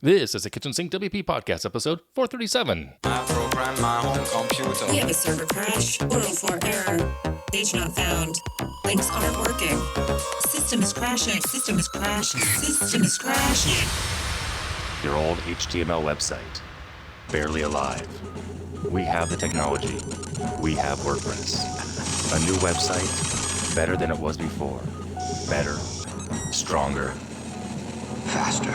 This is a Kitchen Sink WP podcast, episode 437. I program my home computer. We have a server crash, 404 error, page not found, links aren't working, system is crashing, system is crashing, system is crashing. Your old HTML website, barely alive. We have the technology. We have WordPress. A new website, better than it was before. Better, stronger, faster.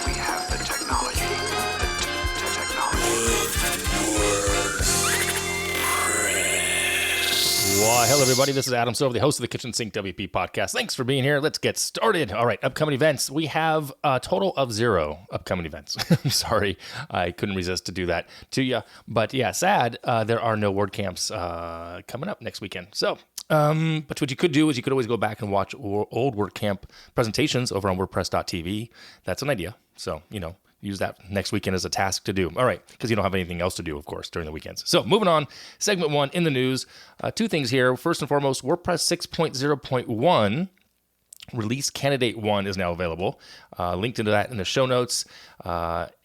We have the technology. The technology. Well, hello, everybody. This is Adam Silver, the host of the Kitchen Sink WP podcast. Thanks for being here. Let's get started. All right, upcoming events. We have a total of 0 upcoming events. I'm sorry. I couldn't resist to do that to you. But yeah, sad. There are no WordCamps coming up next weekend. So, but what you could do is you could always go back and watch old WordCamp presentations over on WordPress.tv. That's an idea. So, use that next weekend as a task to do. All right, because you don't have anything else to do, of course, during the weekends. So moving on, segment 1 in the news. 2 things here. First and foremost, WordPress 6.0.1 release candidate 1 is now available. Linked into that in the show notes.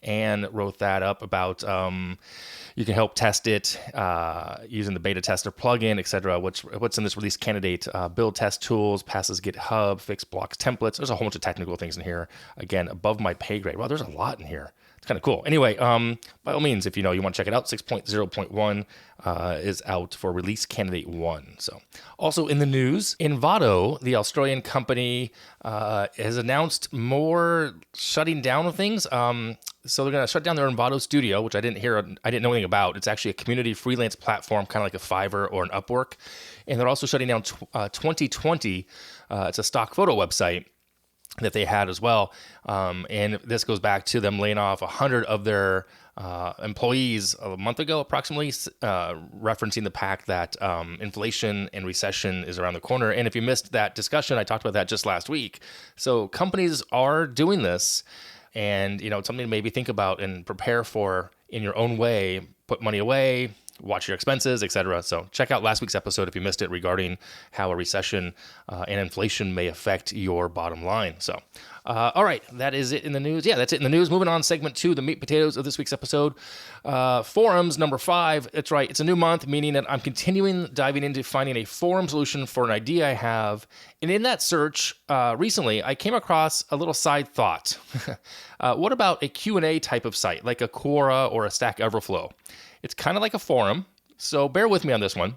And wrote that up about you can help test it using the beta tester plugin, etc. What's in this release candidate? Build test tools, passes GitHub, fix blocks templates. There's a whole bunch of technical things in here. Again, above my pay grade. Well, there's a lot in here. It's kind of cool. Anyway, by all means, if you want to check it out, 6.0.1 is out for release candidate 1. So, also in the news, Envato, the Australian company, has announced more shutting down of things. So they're going to shut down their Envato studio, which I didn't know anything about. It's actually a community freelance platform, kind of like a Fiverr or an Upwork. And they're also shutting down 2020. It's a stock photo website that they had as well. And this goes back to them laying off 100 of their employees a month ago, approximately, referencing the fact that inflation and recession is around the corner. And if you missed that discussion, I talked about that just last week. So companies are doing this, and it's something to maybe think about and prepare for in your own way. Put money away, watch your expenses, etc. So check out last week's episode if you missed it regarding how a recession and inflation may affect your bottom line. So, all right, that is it in the news. Yeah, that's it in the news. Moving on, segment 2, the meat and potatoes of this week's episode. Forums, number 5. That's right. It's a new month, meaning that I'm diving into finding a forum solution for an idea I have. And in that search, recently, I came across a little side thought. What about a Q&A type of site, like a Quora or a Stack Overflow? It's kind of like a forum, so bear with me on this one.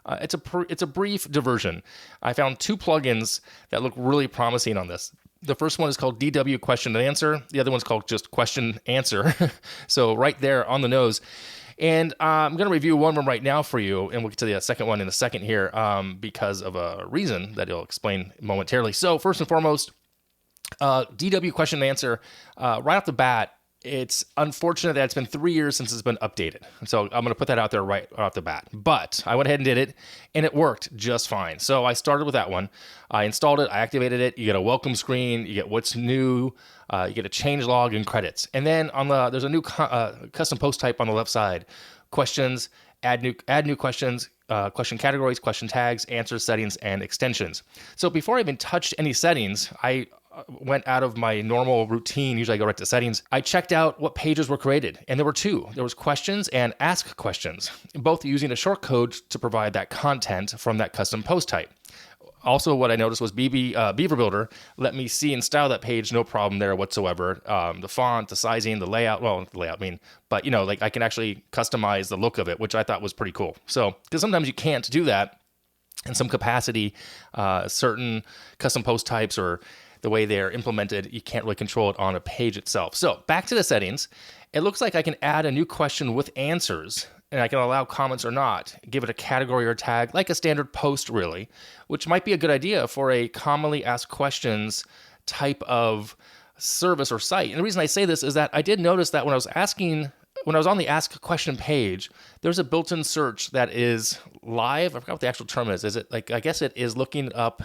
It's a brief diversion. I found 2 plugins that look really promising on this. The first one is called DW Question and Answer. The other one's called just Question Answer. So right there on the nose. And I'm going to review one of them right now for you, and we'll get to the second one in a second here because of a reason that I'll explain momentarily. So first and foremost, DW Question and Answer, right off the bat, it's unfortunate that it's been 3 years since it's been updated. So I'm going to put that out there right off the bat. But I went ahead and did it, and it worked just fine. So I started with that one. I installed it. I activated it. You get a welcome screen. You get what's new. You get a change log and credits. And then there's a new custom post type on the left side. Questions, add new questions, question categories, question tags, answer settings, and extensions. So before I even touched any settings, I went out of my normal routine. Usually I go right to settings. I checked out what pages were created, and there were 2. There was questions and ask questions, both using a shortcode to provide that content from that custom post type. Also, what I noticed was Beaver Builder let me see and style that page, no problem there whatsoever. The font, the sizing, the layout, but I can actually customize the look of it, which I thought was pretty cool. So, because sometimes you can't do that in some capacity, certain custom post types or the way they're implemented, you can't really control it on a page itself. So back to the settings. It looks like I can add a new question with answers, and I can allow comments or not, give it a category or tag, like a standard post really, which might be a good idea for a commonly asked questions type of service or site. And the reason I say this is that I did notice that when I was on the ask a question page, there's a built-in search that is live. I forgot what the actual term is. Is it I guess it is looking up,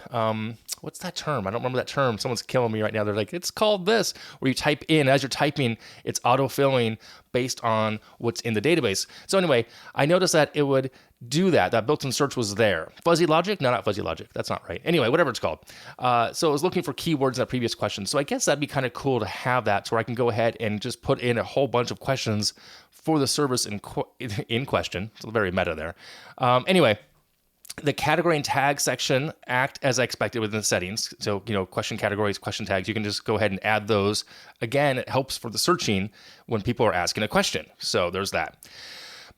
what's that term? I don't remember that term. Someone's killing me right now. They're like, it's called this, where you type in, as you're typing, it's auto-filling based on what's in the database. So anyway, I noticed that it would do that. That built-in search was there. Fuzzy logic? No, not fuzzy logic. That's not right. Anyway, whatever it's called. So I was looking for keywords in that previous question. So I guess that'd be kind of cool to have that, so where I can go ahead and just put in a whole bunch of questions for the service in question. It's very meta there. Anyway, the category and tag section act as I expected within the settings. So, question categories, question tags, you can just go ahead and add those. Again, it helps for the searching when people are asking a question. So there's that.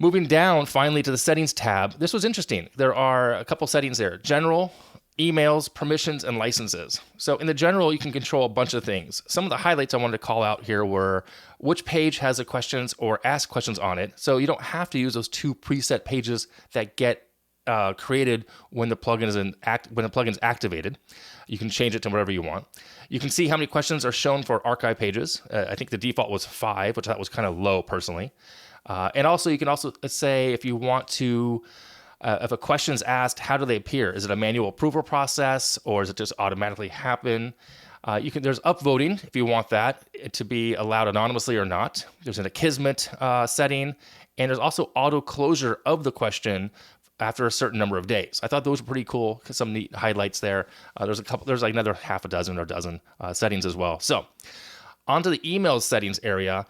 Moving down finally to the settings tab. This was interesting. There are a couple settings there. General, emails, permissions, and licenses. So in the general, you can control a bunch of things. Some of the highlights I wanted to call out here were which page has the questions or ask questions on it. So you don't have to use those 2 preset pages that get created when the plugin is activated. You can change it to whatever you want. You can see how many questions are shown for archive pages. I think the default was 5, which I thought was kind of low personally. And also, you can also say if you want to, if a question is asked, how do they appear? Is it a manual approval process, or does it just automatically happen? There's upvoting if you want that to be allowed anonymously or not. There's an Akismet setting, and there's also auto closure of the question after a certain number of days. I thought those were pretty cool. Some neat highlights there. There's like another half a dozen or dozen settings as well. So onto the emails settings area.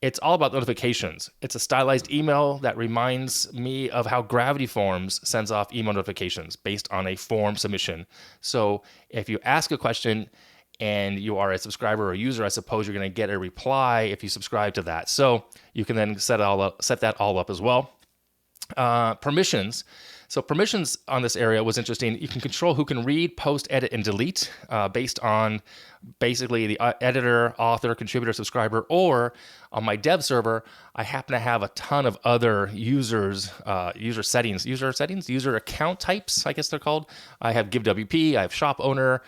It's all about notifications. It's a stylized email that reminds me of how Gravity Forms sends off email notifications based on a form submission. So if you ask a question and you are a subscriber or user, I suppose you're going to get a reply if you subscribe to that. So you can then set that all up as well. Permissions. So permissions on this area was interesting. You can control who can read, post, edit, and delete based on basically the editor, author, contributor, subscriber, or on my dev server, I happen to have a ton of other user account types, I guess they're called. I have GiveWP, I have shop owner.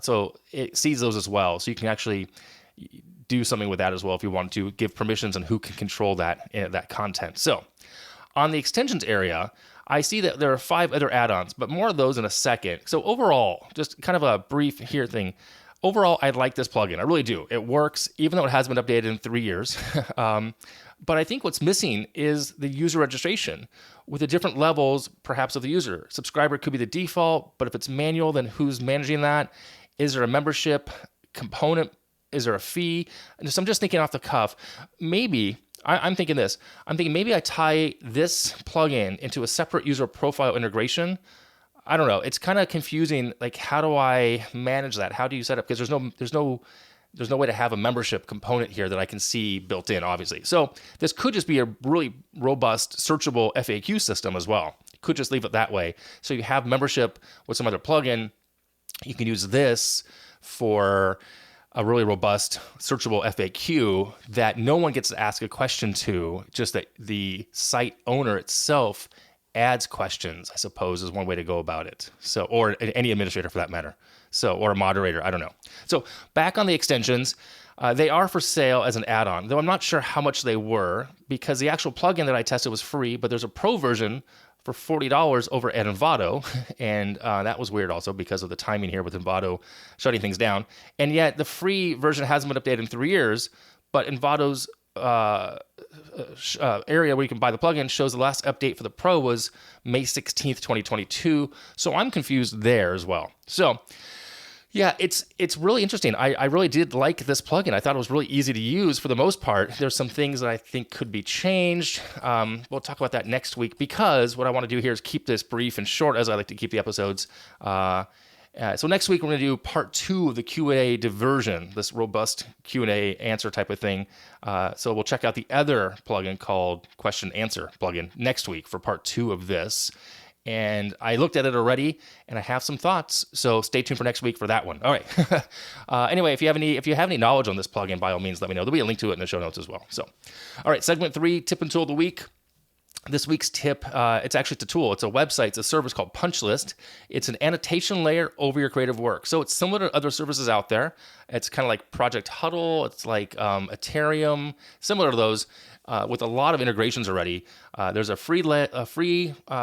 So it sees those as well. So you can actually do something with that as well if you want to give permissions and who can control that content. So on the extensions area, I see that there are 5 other add-ons, but more of those in a second. So overall, just kind of a brief here thing. Overall, I like this plugin. I really do. It works, even though it hasn't been updated in 3 years. But I think what's missing is the user registration with the different levels, perhaps, of the user. Subscriber could be the default, but if it's manual, then who's managing that? Is there a membership component? Is there a fee? And so I'm just thinking off the cuff, maybe I'm thinking maybe I tie this plugin into a separate user profile integration. I don't know. It's kind of confusing. Like, how do I manage that? How do you set up? Because there's no way to have a membership component here that I can see built in, obviously. So this could just be a really robust, searchable FAQ system as well. You could just leave it that way. So you have membership with some other plugin. You can use this for a really robust, searchable FAQ that no one gets to ask a question to, just that the site owner itself adds questions, I suppose, is one way to go about it. So, or any administrator for that matter. So, or a moderator, I don't know. So back on the extensions, they are for sale as an add-on, though I'm not sure how much they were, because the actual plugin that I tested was free, but there's a pro version for $40 over at Envato, and that was weird also because of the timing here with Envato shutting things down. And yet the free version hasn't been updated in 3 years, but Envato's area where you can buy the plugin shows the last update for the Pro was May 16th, 2022. So I'm confused there as well. So yeah, it's really interesting. I really did like this plugin. I thought it was really easy to use for the most part. There's some things that I think could be changed. We'll talk about that next week, because what I want to do here is keep this brief and short, as I like to keep the episodes. So next week, we're going to do part 2 of the Q&A diversion, this robust Q&A answer type of thing. So we'll check out the other plugin called Question Answer plugin next week for part 2 of this. And I looked at it already, and I have some thoughts. So stay tuned for next week for that one. All right. Anyway, if you have any knowledge on this plugin, by all means, let me know. There'll be a link to it in the show notes as well. So, all right, segment 3, tip and tool of the week. This week's tip, it's actually a tool. It's a website. It's a service called Punchlist. It's an annotation layer over your creative work. So it's similar to other services out there. It's kind of like Project Huddle. It's like Ethereum, similar to those. With a lot of integrations already. There's a free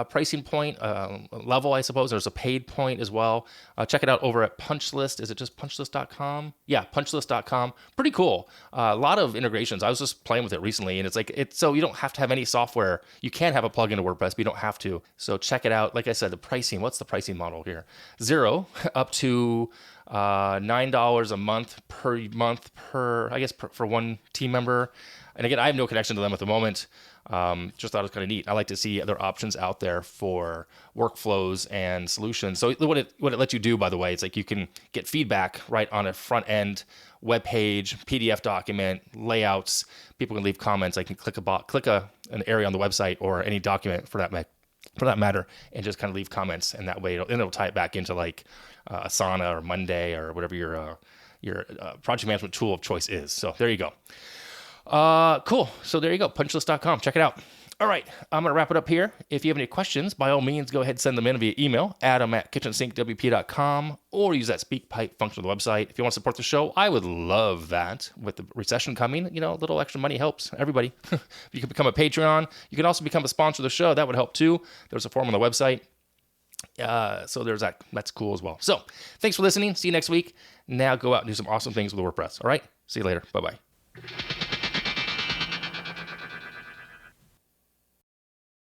pricing point level, I suppose. There's a paid point as well. Check it out over at Punchlist. Is it just punchlist.com? Yeah, punchlist.com. Pretty cool. A lot of integrations. I was just playing with it recently, and it's so you don't have to have any software. You can have a plugin to WordPress, but you don't have to. So check it out. Like I said, the pricing, what's the pricing model here? 0 up to $9 a month for one team member. And again, I have no connection to them at the moment. Just thought it was kind of neat. I like to see other options out there for workflows and solutions. So what it lets you do, by the way, it's like you can get feedback right on a front end web page, PDF document, layouts. People can leave comments. I can click an area on the website or any document for that matter, and just kind of leave comments. And that way, it'll tie it back into like Asana or Monday or whatever your project management tool of choice is. So there you go. Cool. So there you go. Punchlist.com. Check it out. All right. I'm going to wrap it up here. If you have any questions, by all means, go ahead and send them in via email, adam@kitchensinkwp.com, or use that SpeakPipe function on the website. If you want to support the show, I would love that. With the recession coming, a little extra money helps everybody. You can become a Patreon. You can also become a sponsor of the show. That would help too. There's a form on the website. So there's that. That's cool as well. So thanks for listening. See you next week. Now go out and do some awesome things with WordPress. All right. See you later. Bye-bye.